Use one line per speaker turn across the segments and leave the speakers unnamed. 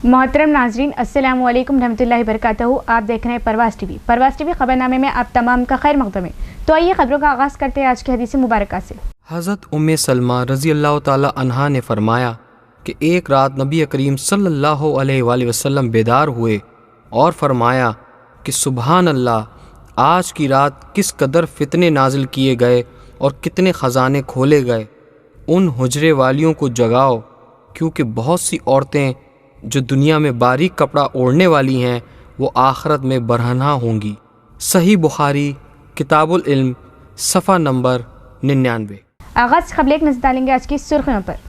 मोहतरम नाजरीन, अस्सलामु अलैकुम रहमतुल्लाहि बरकातहू। आप देख रहे हैं परवाज़ टीवी। परवाज़ टीवी खबरनामे में आप तमाम का खैर मक़दम है। तो आइए खबरों का आगाज़ करते हैं आज की हदीस मुबारक से।
हज़रत उम्मे सलमा रज़ी अल्लाह ताला अन्हा ने फरमाया कि एक रात नबी करीम सल्लल्लाहु अलैहि वसल्लम बेदार हुए और फरमाया कि सुबहान अल्लाह, आज की रात किस कदर फितने नाजिल किए गए और कितने ख़जाने खोले गए। उन हुजरे वालियों को जगाओ, क्योंकि बहुत सी औरतें जो दुनिया में बारीक कपड़ा ओढ़ने वाली हैं वो आखिरत में बरहना होंगी। सही बुखारी किताबुल इल्म सफ़ा नंबर 99।
आगाज़ खबर एक नजर डालेंगे आज की सुर्खियों पर।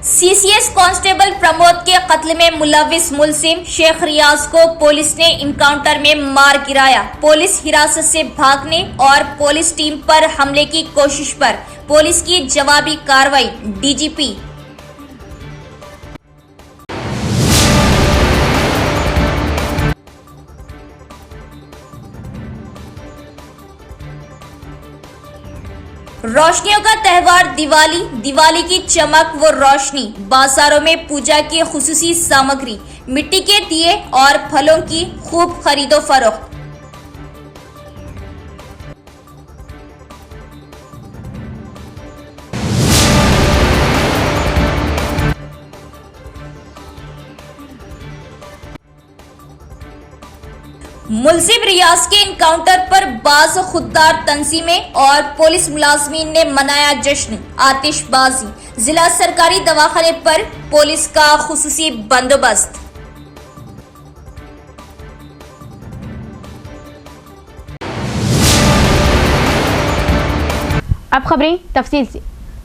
सीसीएस कांस्टेबल प्रमोद के कत्ल में मुलविस मुलजिम शेख रियाज को पुलिस ने इनकाउंटर में मार गिराया। पुलिस हिरासत से भागने और पुलिस टीम पर हमले की कोशिश पर पुलिस की जवाबी कार्रवाई। डीजीपी रोशनियों का त्यौहार दिवाली, दिवाली की चमक व रोशनी। बाजारों में पूजा की खुसूसी सामग्री, मिट्टी के दिए और फलों की खूब खरीदो फरोख्त। मुलजिम रियाज के इनकाउंटर पर बाज खुददार तंजीमें और पुलिस मुलाजमीन ने मनाया जश्न। आतिशबाजी, जिला सरकारी दवाखाने पर पुलिस का खुसूसी बंदोबस्त।
अब खबरें तफसील से।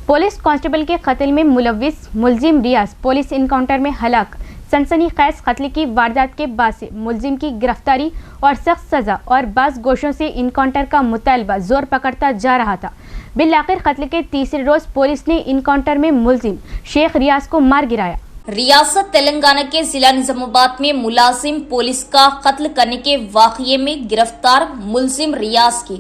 पुलिस कांस्टेबल के कत्ल में मुलविस मुलजिम रियाज पुलिस इनकाउंटर में हलाक। सनसनीखेज कत्ल की वारदात के बाद से मुलजिम की गिरफ्तारी और सख्त सजा और बाज़ गोशों से इनकाउंटर का मुतालबा जोर पकड़ता जा रहा था। बिलाखिर कत्ल के तीसरे रोज पुलिस ने इनकाउंटर में मुलजिम शेख रियाज को मार गिराया।
रियासत तेलंगाना के जिला निजामाबाद में मुलाजिम पुलिस का कत्ल करने के वाक़ये में गिरफ्तार मुलजिम रियाज के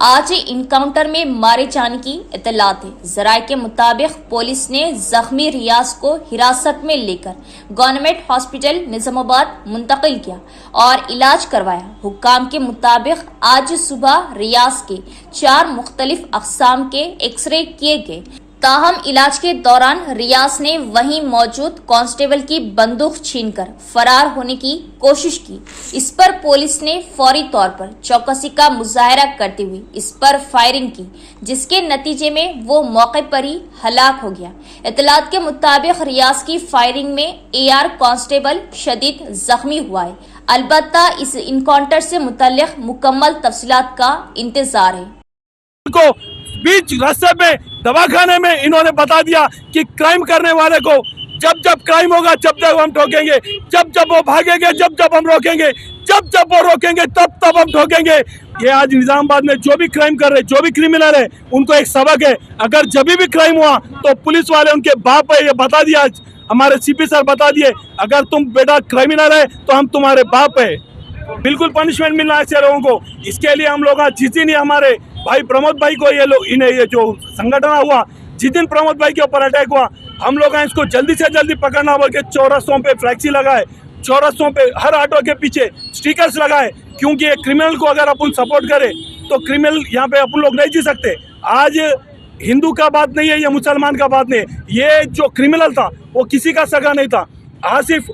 आज इनकाउंटर में मारे जाने की इत्तलात है। जराये के मुताबिक पुलिस ने जख्मी रियाज को हिरासत में लेकर गवर्नमेंट हॉस्पिटल निजामाबाद मुंतकिल किया और इलाज करवाया। हुक्काम के मुताबिक आज सुबह रियाज के 4 मुख्तलिफ अक़साम के एक्सरे किए गए। ताहम इलाज के दौरान रियाज ने वहीं मौजूद कांस्टेबल की बंदूक छीनकर फरार होने की कोशिश की। इस पर पुलिस ने फौरी तौर पर चौकसी का मुजाहरा करते हुए इस पर फायरिंग की, जिसके नतीजे में वो मौके पर ही हलाक हो गया। इत्तलात के मुताबिक रियाज की फायरिंग में एआर कांस्टेबल शदीद जख्मी हुआ है। अलबत्ता इस इनकाउंटर से मुतल्लिक मुकम्मल तफसीलात का इंतजार है।
बीच रास्ते में दवाखाने में इन्होंने बता दिया कि क्राइम करने वाले को जब जब क्राइम होगा जब जब हम ठोकेंगे, जब जब वो भागेंगे जब जब हम रोकेंगे, जब जब वो रोकेंगे तब तब हम ठोकेंगे। ये आज निजामाबाद में जो भी क्राइम कर रहे, जो भी क्रिमिनल है, उनको एक सबक है। अगर जब भी क्राइम हुआ तो पुलिस वाले उनके बाप है, ये बता दिया। हमारे सीपी सर बता दिए, अगर तुम बेटा क्रिमिनल है तो हम तुम्हारे बाप है। बिल्कुल पनिशमेंट मिलना है ऐसे लोगों को। इसके लिए हम लोग जिस दिन ही हमारे भाई प्रमोद भाई को ये जो संगठन हुआ, जिस दिन प्रमोद भाई के ऊपर अटैक हुआ, हम लोग इसको जल्दी से जल्दी पकड़ना बोल के चौरस्तों पे फ्लैक्सी लगाए, चौरस्तों पे हर ऑटो के पीछे स्टिकर्स लगाए, क्योंकि एक क्रिमिनल को अगर अपन सपोर्ट करें तो क्रिमिनल यहाँ पे अपन लोग नहीं जी सकते। आज हिंदू का बात नहीं है, ये मुसलमान का बात नहीं है। ये जो क्रिमिनल था वो किसी का सगा नहीं था। आसिफ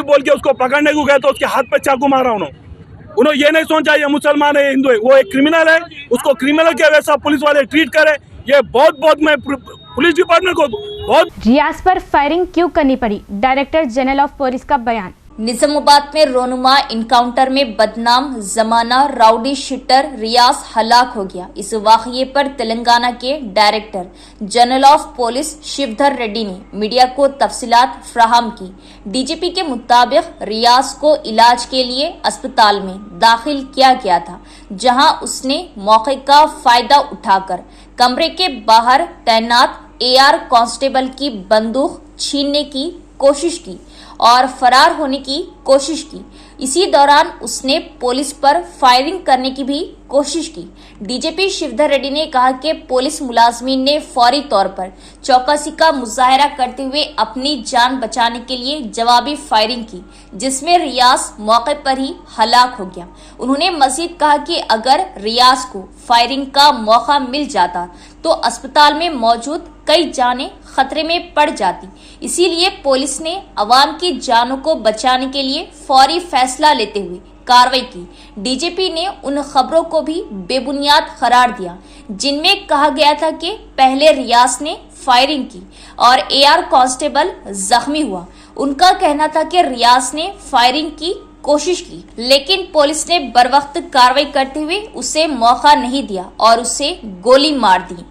बोल के उसको पकड़ने को गए तो उसके हाथ पे चाकू मारा उन्होंने ये नहीं सोचा ये मुसलमान है, हिंदू है। वो एक क्रिमिनल है, उसको क्रिमिनल के वैसा पुलिस वाले ट्रीट करे। ये बहुत मैं पुलिस डिपार्टमेंट को बहुत।
रियाज पर फायरिंग क्यों करनी पड़ी, डायरेक्टर जनरल ऑफ पुलिस का बयान।
निजामाबाद में रोनुमा इनकाउंटर में बदनाम जमाना राउडी शीटर रियाज हलाक हो गया। इस वाक़ये पर तेलंगाना के director general of police Shivdhar Reddy ने मीडिया को तफसीलात फ्राहम की। डीजीपी के मुताबिक रियाज को इलाज के लिए अस्पताल में दाखिल किया गया था, जहां उसने मौके का फायदा उठाकर कमरे के बाहर तैनात एआर कांस्टेबल की बंदूक छीनने की कोशिश की और फरार होने की कोशिश की। इसी दौरान उसने पुलिस पर फायरिंग करने की भी कोशिश की। डीजीपी शिवधर रेड्डी ने कहा कि पुलिस मुलाजमीन ने फौरी तौर पर चौकसी का मुजाहरा करते हुए अपनी जान बचाने के लिए जवाबी फायरिंग की, जिसमें रियाज मौके पर ही हलाक हो गया। उन्होंने मजीद कहा कि अगर रियाज को फायरिंग का मौका मिल जाता तो अस्पताल में मौजूद कई जानें खतरे में पड़ जाती। इसीलिए पुलिस ने अवाम की जानों को बचाने के लिए फौरी फैसला लेते हुए कार्रवाई की। डीजीपी ने उन खबरों को भी बेबुनियाद करार दिया जिनमें कहा गया था कि पहले रियाज ने फायरिंग की और एआर कांस्टेबल जख्मी हुआ। उनका कहना था कि रियाज ने फायरिंग की कोशिश की, लेकिन पुलिस ने बरवक्त कार्रवाई करते हुए उसे मौका नहीं दिया और उसे गोली मार दी।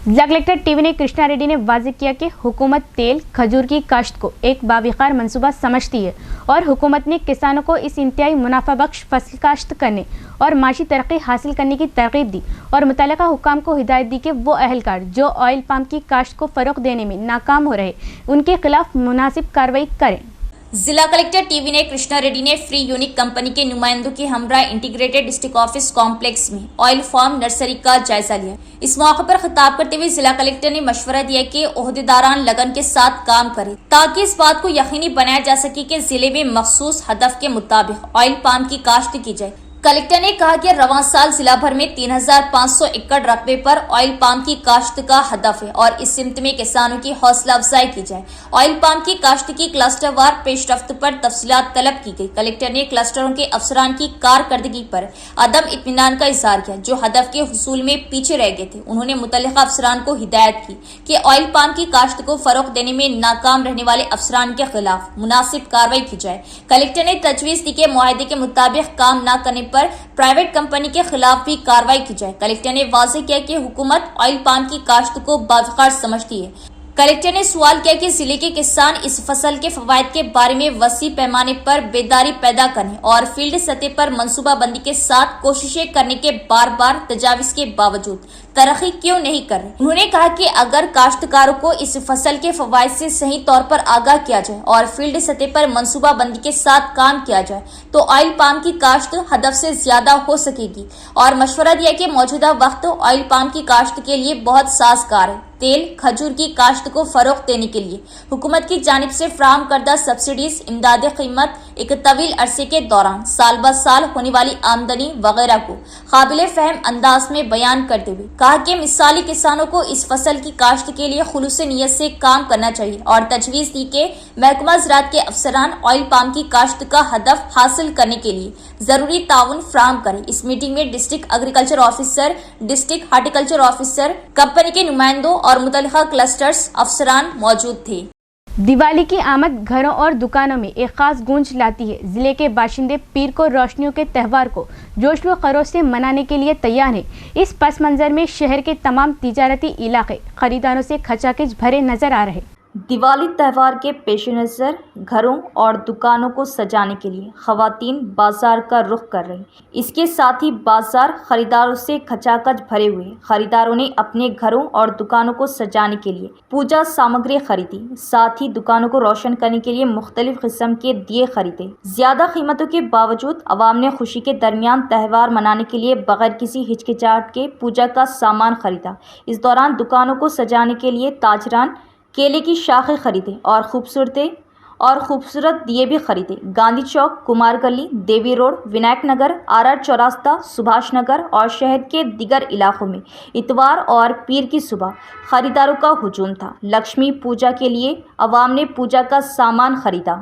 जिला कलेक्टर टीवी ने कृष्णा रेड्डी ने वाज़ेह किया कि हुकूमत तेल खजूर की काश्त को एक बाविकार मंसूबा समझती है और हुकूमत ने किसानों को इस इंतहाई मुनाफा बख्श फसल काश्त करने और माशी तरक्की हासिल करने की तरगीब दी और मुतल्लिका हुकाम को हिदायत दी कि वो अहलकार जो ऑयल पाम की काश्त को फ़रोग़ देने में नाकाम हो रहे उनके खिलाफ मुनासिब कार्रवाई करें।
जिला कलेक्टर टीवी ने कृष्णा रेड्डी ने फ्री यूनिक कंपनी के नुमाइंदों के हमरा इंटीग्रेटेड डिस्ट्रिक्ट ऑफिस कॉम्प्लेक्स में ऑयल फार्म नर्सरी का जायजा लिया। इस मौके पर खिताब करते हुए जिला कलेक्टर ने मशवरा दिया कि ओहदेदारान लगन के साथ काम करें ताकि इस बात को यकीनी बनाया जा सके कि जिले में मखसूस हदफ के मुताबिक ऑयल पाम की काश्त की जाए। कलेक्टर ने कहा कि रवां साल जिला भर में 3500 एकड़ रकबे पर ऑयल पाम की काश्त का हदफ है और इस सिमत में किसानों की हौसला अफजाई की जाए। ऑयल पाम की काश्त की क्लस्टरवार पेशरफ्त पर तफसीलात तलब की गई। कलेक्टर ने क्लस्टरों के अफसरान की कारकर्दगी पर अदम इत्मीनान का इजहार किया जो हदफ के हुसूल में पीछे रह गए थे। उन्होंने मुतल्लिका अफसरान को हिदायत की कि ऑयल पाम की काश्त को फरोग देने में नाकाम रहने वाले अफसरान के खिलाफ मुनासिब कार्रवाई की जाए। कलेक्टर ने तजवीज़ दी कि मुआहदे के मुताबिक काम न करने पर प्राइवेट कंपनी के खिलाफ भी कार्रवाई की जाए। कलेक्टर ने वाज़ेह किया कि हुकूमत ऑयल पाम की काश्त को बावकार समझती है। कलेक्टर ने सवाल किया कि जिले के किसान इस फसल के फवायद के बारे में वसी पैमाने पर बेदारी पैदा करने और फील्ड सतह पर मनसूबाबंदी के साथ कोशिशें करने के बार बार तजावीज के बावजूद तरक्की क्यों नहीं कर रहे। उन्होंने कहा कि अगर काश्तकारों को इस फसल के फवायद से सही तौर पर आगाह किया जाए और फील्ड सतह पर मनसूबाबंदी के साथ काम किया जाए तो ऑयल पाम की काश्त हदफ से ज्यादा हो सकेगी और मशवरा दिया कि मौजूदा वक्त ऑयल पाम की काश्त के लिए बहुत साजगार है। तेल खजूर की काश्त को फरोग देने के लिए हुकूमत की जानिब से फ्राहम करदा सब्सिडीज, इमदाद कीमत, एक तवील अरसे के दौरान साल ब साल होने वाली आमदनी वगैरह को काबिल फहम अंदाज में बयान करते हुए कहा कि मिसाली किसानों को इस फसल की काश्त के लिए खुलूस नीयत से काम करना चाहिए और तजवीज़ दी कि महकमा ज़राअत के अफसरान ऑयल पाम की काश्त का हदफ हासिल करने के लिए जरूरी ताउन फ्राहम करें। इस मीटिंग में district agriculture officer, district horticulture officer, company के नुमाइंदों और मुतल्लिका क्लस्टर्स अफसरान मौजूद थे।
दिवाली की आमद घरों और दुकानों में एक खास गूंज लाती है। जिले के बाशिंदे पीर को रोशनियों के त्यौहार को जोश व खरोश से मनाने के लिए तैयार हैं। इस पस मंजर में शहर के तमाम तिजारती इलाके खरीदारों से खचाखच भरे नजर आ रहे।
दिवाली त्यौहार के पेश नज़र घरों और दुकानों को सजाने के लिए खवातीन बाजार का रुख कर रही। इसके साथ ही बाजार खरीदारों से खचाखच भरे हुए। खरीदारों ने अपने घरों और दुकानों को सजाने के लिए पूजा सामग्री खरीदी, साथ ही दुकानों को रोशन करने के लिए मुख्तलिफ किस्म के दिए खरीदे। ज्यादा कीमतों के बावजूद अवाम ने खुशी के दरमियान त्यौहार मनाने के लिए बगैर किसी हिचकिचाहट के पूजा का सामान खरीदा। इस दौरान दुकानों को सजाने के लिए ताजरान केले की शाखें खरीदे और खूबसूरत दिए भी खरीदे। गांधी चौक, कुमार गली, देवी रोड, विनायक नगर, आर चौरास्ता, सुभाष नगर और शहर के दिगर इलाकों में इतवार और पीर की सुबह खरीदारों का हुजूम था। लक्ष्मी पूजा के लिए अवाम ने पूजा का सामान खरीदा।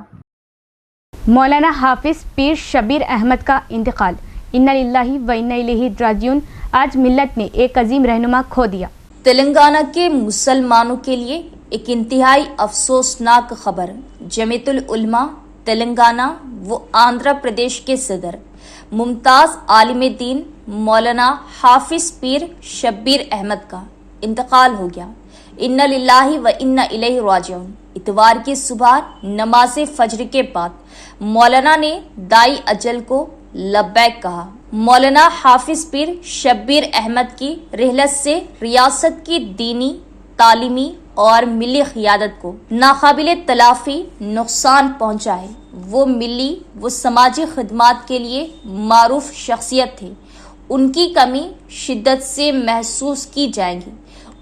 मौलाना हाफिज पीर शब्बीर अहमद का इंतकाल। इन्ना लिल्लाहि व इन्ना इलैहि राजिऊन। आज मिल्लत ने एक अजीम रहनुमा खो दिया।
तेलंगाना के मुसलमानों के लिए एक इंतहाई अफसोसनाक खबर। जमीयतुल उलमा तेलंगाना व आंध्र प्रदेश के सदर मुमताज़ आलिम दीन मौलाना हाफिज पीर शब्बीर अहमद का इंतकाल हो गया। इन्ना लिल्लाहि व इन्ना इलैहि राजिऊन। इतवार की सुबह नमाज फजर के बाद मौलाना ने दाई अजल को लब्बैक कहा। मौलाना हाफिज पीर शब्बीर अहमद की रिहलत से रियासत की दीनी, तालीमी और मिली क़ियादत को नाकाबिले तलाफ़ी नुकसान पहुँचा है। वो समाजी खिदमात के लिए मारूफ शख्सियत थे। उनकी कमी शिद्दत से महसूस की जाएगी।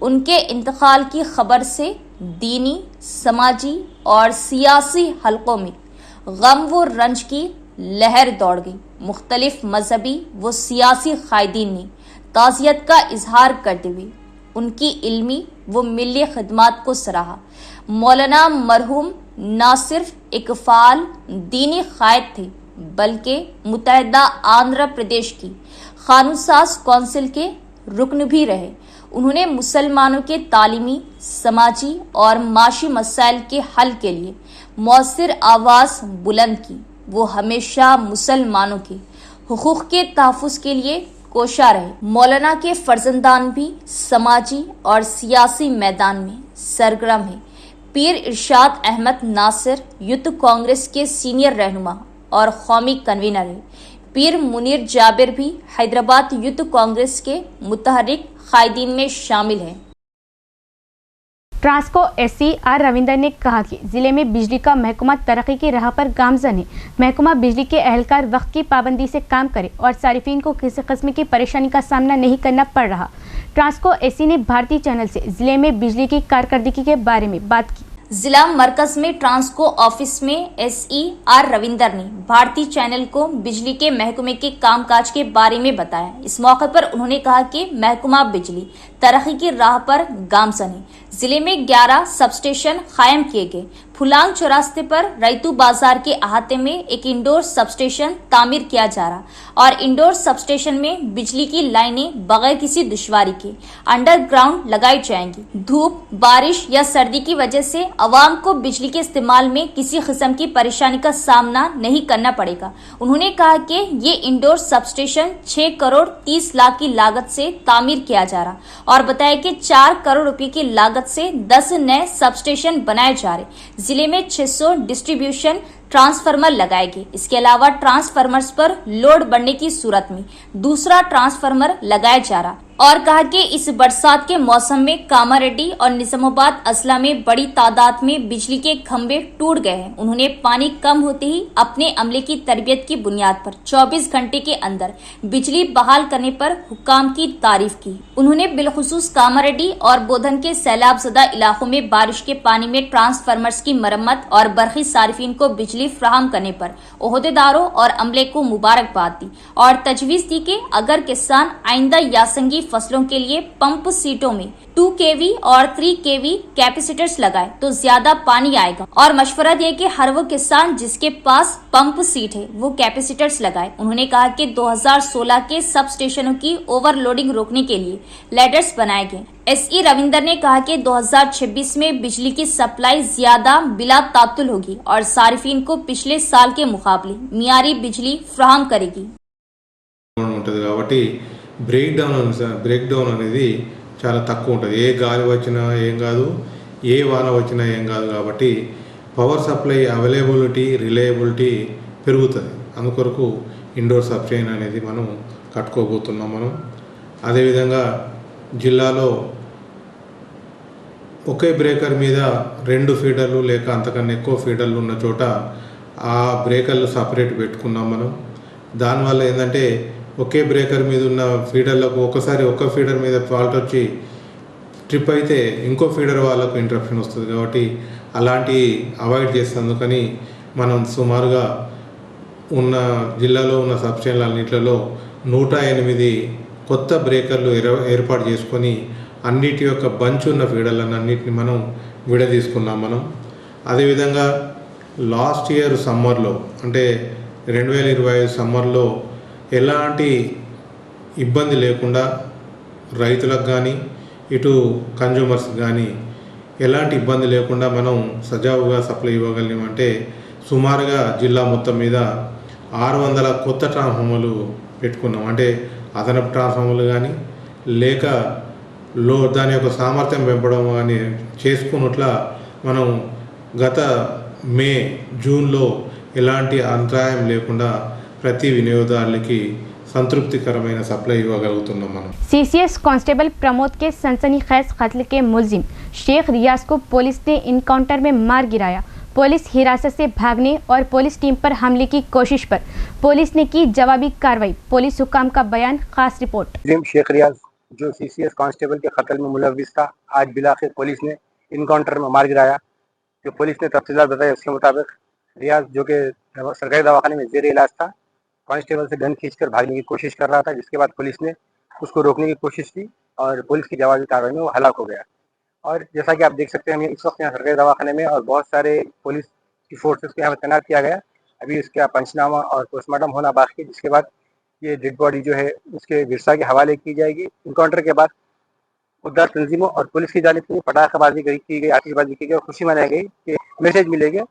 उनके इंतकाल की खबर से दीनी, समाजी और सियासी हलकों में गम व रंज की लहर दौड़ गई। मुख्तलिफ मजहबी व सियासी कायदीन ने ताज़ियत का इजहार करते हुए उनकी इल्मी व मिली खिदमात को सराहा। मौलाना मरहूम न सिर्फ एक फ़ाल दीनी कायद थे बल्कि मुत्तहिदा आंध्र प्रदेश की कानूनसाज कौंसिल के रुकन भी रहे। उन्होंने मुसलमानों के तालीमी, समाजी और माशी मसाइल के हल के लिए मौसर आवाज़ बुलंद की। वो हमेशा मुसलमानों के हुकूक के तहफ़्फ़ुज़ के लिए कोशा रहे। मौलाना के फर्जंदान भी समाजी और सियासी मैदान में सरगर्म हैं। पीर इरशाद अहमद नासिर यूथ कांग्रेस के सीनियर रहनुमा और कौमी कन्वीनर है। पीर मुनीर जाबिर भी हैदराबाद यूथ कांग्रेस के मुतहर्रिक कायदीन में शामिल हैं।
ट्रांसको एससी आर रविंदर ने कहा कि जिले में बिजली का महकमा तरक्की की राह पर गामजन है। महकमा बिजली के एहलकार वक्त की पाबंदी से काम करे और सारिफीन को किसी किस्म की परेशानी का सामना नहीं करना पड़ रहा। ट्रांसको एससी ने भारतीय चैनल से जिले में बिजली की कारकर्दगी के बारे में बात की।
जिला मरकज में ट्रांसको ऑफिस में एसई आर रविंदर ने भारतीय चैनल को बिजली के महकमे के कामकाज के बारे में बताया। इस मौके पर उन्होंने कहा कि महकमा बिजली तरक्की की राह पर गामजन है। जिले में 11 सबस्टेशन कायम किए गए। फुलांग चौरास्ते पर रैतू बाजार के अहाते में एक इंडोर सबस्टेशन तामीर किया जा रहा और इंडोर सबस्टेशन में बिजली की लाइनें बगैर किसी दुश्वारी के अंडरग्राउंड लगाई जाएंगी। धूप, बारिश या सर्दी की वजह से अवाम को बिजली के इस्तेमाल में किसी किस्म की परेशानी का सामना नहीं करना पड़ेगा। उन्होंने कहा कि ये इंडोर सबस्टेशन 6 करोड़ 30 लाख की लागत से तामीर किया जा रहा और बताया कि 4 करोड़ रुपए की लागत से 10 नए सबस्टेशन बनाए जा रहे। जिले में 600 डिस्ट्रीब्यूशन ट्रांसफार्मर लगाए गए। इसके अलावा ट्रांसफार्मर्स पर लोड बढ़ने की सूरत में दूसरा ट्रांसफार्मर लगाया जा रहा और कहा कि इस बरसात के मौसम में कामारेड्डी और निजामाबाद अजला में बड़ी तादाद में बिजली के खंभे टूट गए हैं। उन्होंने पानी कम होते ही अपने अमले की तरबियत की बुनियाद पर 24 घंटे के अंदर बिजली बहाल करने पर हुक्काम की तारीफ की। उन्होंने बिलखुसूस कामारेड्डी और बोधन के सैलाब ज़दा इलाकों में बारिश के पानी में ट्रांसफार्मर्स की मरम्मत और बरखी सारिफीन को बिजली फ्राहम करने पर ओहदेदारों और अमले को मुबारकबाद दी और तजवीज़ दी कि अगर किसान आइंदा यासंगी फसलों के लिए पंप सीटों में 2 kV और 3 kV कैपेसिटर्स लगाए तो ज्यादा पानी आएगा और मशवरा दिया कि हर वो किसान जिसके पास पंप सीट है वो कैपेसिटर्स लगाए। उन्होंने कहा कि 2016 के सब स्टेशनों की ओवरलोडिंग रोकने के लिए लैडर्स बनाए गए। एसई रविंदर ने कहा कि 2026 में बिजली की सप्लाई ज्यादा बिला तातुल होगी और सारिफीन को पिछले साल के मुकाबले मियारी बिजली फ्राहम करेगी।
ब्रेक డౌన్ అనేది చాలా తక్కువ ఉంటుంది। ఏ గాలి వచ్చినా ఏం కాదు, ఏ వాన వచ్చినా ఏం కాదు కాబట్టి పవర్ సప్లై అవైలబిలిటీ, రిలయబిలిటీ పెరుగుతుంది। అందుకొరకు ఇండోర్ సబ్స్టేషన్ అనేది మనం కట్టుకోబోతున్నాం మనం। అదేవిధంగా జిల్లాలో ఒకే బ్రేకర్ మీద 2 ఫీడర్లు లేక అంతకన్నా ఎక్కువ ఫీడర్లు ఉన్న చోట ఆ బ్రేకర్లు సపరేట్ పెట్టుకున్నాం మనం। దానివల్ల ఏంటంటే ఒకే బ్రేకర్ మీద ఉన్న ఫీడర్లకు ఒకసారి ఒక ఫీడర్ మీద ఫాల్ట్ వచ్చి ట్రిప్ అయితే ఇంకో ఫీడర్ వాళ్ళకు ఇంటరప్షన్ వస్తుంది కాబట్టి అలాంటి అవాయిడ్ చేసేందుకని మనం సుమారుగా ఉన్న జిల్లాలో ఉన్న సబ్స్టేషన్లన్నింటిలో 108 కొత్త బ్రేకర్లు ఏర్పాటు చేసుకొని అన్నిటి యొక్క బంచ్ ఉన్న ఫీడర్లన్నింటినీ మనం విడదీసుకున్నాం మనం। అదేవిధంగా లాస్ట్ ఇయర్ సమ్మర్లో అంటే 2025 సమ్మర్లో ఎలాంటి ఇబ్బంది లేకుండా రైతులకు కానీ ఇటు కన్జ్యూమర్స్ కానీ ఎలాంటి ఇబ్బంది లేకుండా మనం సజావుగా సప్లై ఇవ్వగలిగామంటే సుమారుగా జిల్లా మొత్తం మీద 600 కొత్త ట్రాన్స్ఫార్మర్లు పెట్టుకున్నాం। అంటే అదనపు ట్రాన్స్ఫార్మర్లు కానీ లేక దాని యొక్క సామర్థ్యం పెంపడం కానీ చేసుకున్నట్ల మనం గత మే జూన్లో ఎలాంటి అంతరాయం లేకుండా ప్రతి వినియోగదారులకి సంతృప్తికరమైన సప్లై ఇవ్వగలుగుతున్నాం మనం।
सीसीएस कांस्टेबल प्रमोद के सनसनीखेज कत्ल के मुलजिम शेख रियाज को पुलिस ने इनकाउंटर में मार गिराया। पुलिस हिरासत से भागने और पुलिस टीम पर हमले की कोशिश पर पुलिस ने की जवाबी कार्रवाई। पुलिस हुकाम का बयान, खास रिपोर्ट।
शेख रियाज जो CCS कांस्टेबल के कत्ल में मुलव्विस था, आज बिलाखिर पुलिस ने इनकाउंटर में मार गिराया। जो पुलिस ने तफसीलात बताई उसके मुताबिक रियाज जो कि सरकारी दवाखाने में जेर इलाज था, कांस्टेबल से गन खींचकर भागने की कोशिश कर रहा था, जिसके बाद पुलिस ने उसको रोकने की कोशिश की और पुलिस की जवाबी कार्रवाई में वो हलाक हो गया। और जैसा कि आप देख सकते हैं, हम इस वक्त यहाँ सरकारी दवाखाने में और बहुत सारे पुलिस की फोर्सेस को यहाँ पर तैनात किया गया। अभी उसका पंचनामा और पोस्टमार्टम होना बाकी है, जिसके बाद ये डेड बॉडी जो है उसके विरसा के हवाले की जाएगी। इनकाउंटर के बाद खुददार तंजीमों और पुलिस की जानिब से पटाखेबाजी की गई, आतिशबाजी की गई और खुशी मनाई गई कि मैसेज मिलेगा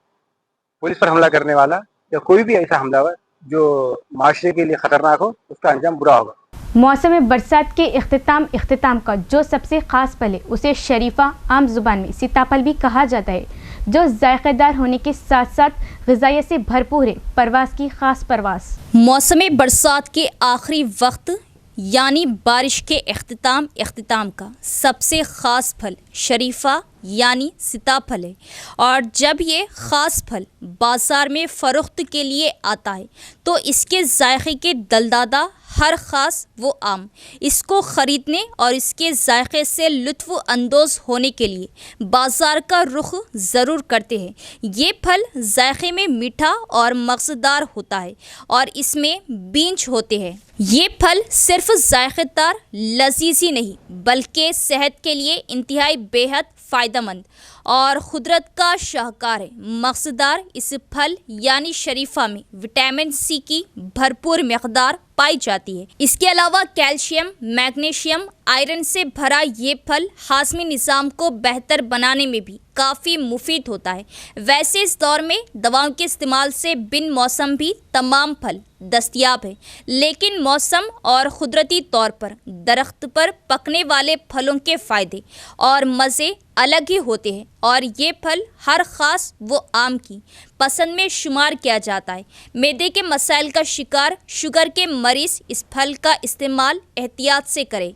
पुलिस पर हमला करने वाला या कोई भी ऐसा हमलावर जो माशरे के लिए खतरनाक हो, उसका अंजाम बुरा होगा।
मौसम बरसात के इख्तिताम का जो सबसे खास पल है उसे शरीफा, आम जुबान में सीताफल भी कहा जाता है, जो जायकेदार होने के साथ साथ ग़िज़ाइयत से भरपूर है। परवास की खास परवास।
मौसम बरसात के आखिरी वक्त यानी बारिश के इख्तिताम का सबसे ख़ास फल शरीफा यानी सीताफल है। और जब ये ख़ास फल बाज़ार में फ़रोख्त के लिए आता है तो इसके जायके के दलदादा हर ख़ास वो आम इसको ख़रीदने और इसके जायके से लुत्फ़ अंदोज़ होने के लिए बाज़ार का रुख ज़रूर करते हैं। ये फल जायके में मीठा और मज़ेदार होता है और इसमें बीज होते हैं। ये फल सिर्फ जायकेदार लजीज़ ही नहीं बल्कि सेहत के लिए इंतहाई बेहद फ़ायदेमंद और खुदरत का शाहकार है। मक़सदार इस फल यानी शरीफा में विटामिन C की भरपूर मकदार पाई जाती है। इसके अलावा कैल्शियम, मैग्नीशियम, आयरन से भरा ये फल हाज़मी निज़ाम को बेहतर बनाने में भी काफ़ी मुफीद होता है। वैसे इस दौर में दवाओं के इस्तेमाल से बिन मौसम भी तमाम फल दस्तयाब है, लेकिन मौसम और क़ुदरती तौर पर दरख्त पर पकने वाले फलों के फ़ायदे और मज़े अलग ही होते हैं और ये फल हर ख़ास वो आम की पसंद में शुमार किया जाता है। मैदे के मसाइल का शिकार शुगर के मरीज़ इस फल का इस्तेमाल एहतियात से करें।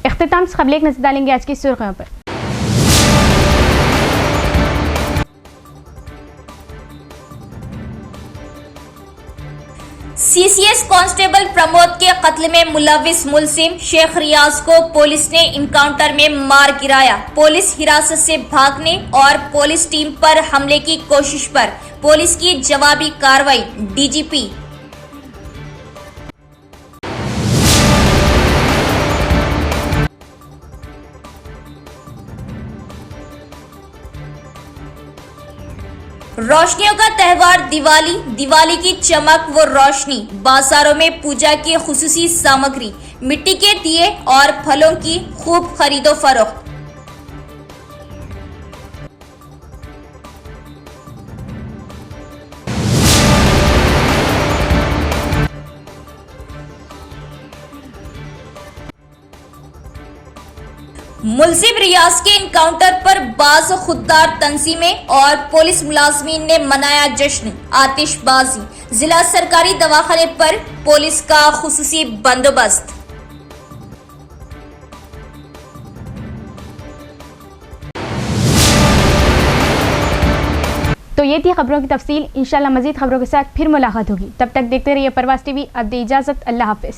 इख्तिताम से क़बल एक नज़र डालेंगे आज की सुर्खियों पर।
CCS कांस्टेबल प्रमोद के कत्ल में मुलव्विस मुलजिम शेख रियाज को पुलिस ने इनकाउंटर में मार गिराया। पुलिस हिरासत से भागने और पुलिस टीम पर हमले की कोशिश पर पुलिस की जवाबी कार्रवाई। DGP रोशनियों का त्यौहार दिवाली, दिवाली की चमक व रोशनी, बाजारों में पूजा की खुसूसी सामग्री, मिट्टी के दिए और फलों की खूब खरीदो फरोख्त। मुलजिम रियाज के इनकाउंटर पर बाज़ खुददार तंजीमें और पुलिस मुलाजमीन ने मनाया जश्न, आतिशबाजी। जिला सरकारी दवाखाने पर पुलिस का खुसूसी बंदोबस्त।
तो ये थी खबरों की तफसील। इंशाल्लाह मजीद खबरों के साथ फिर मुलाकात होगी। तब तक देखते रहिए परवास TV। अब दे इजाज़त। अल्लाह हाफ़िज़।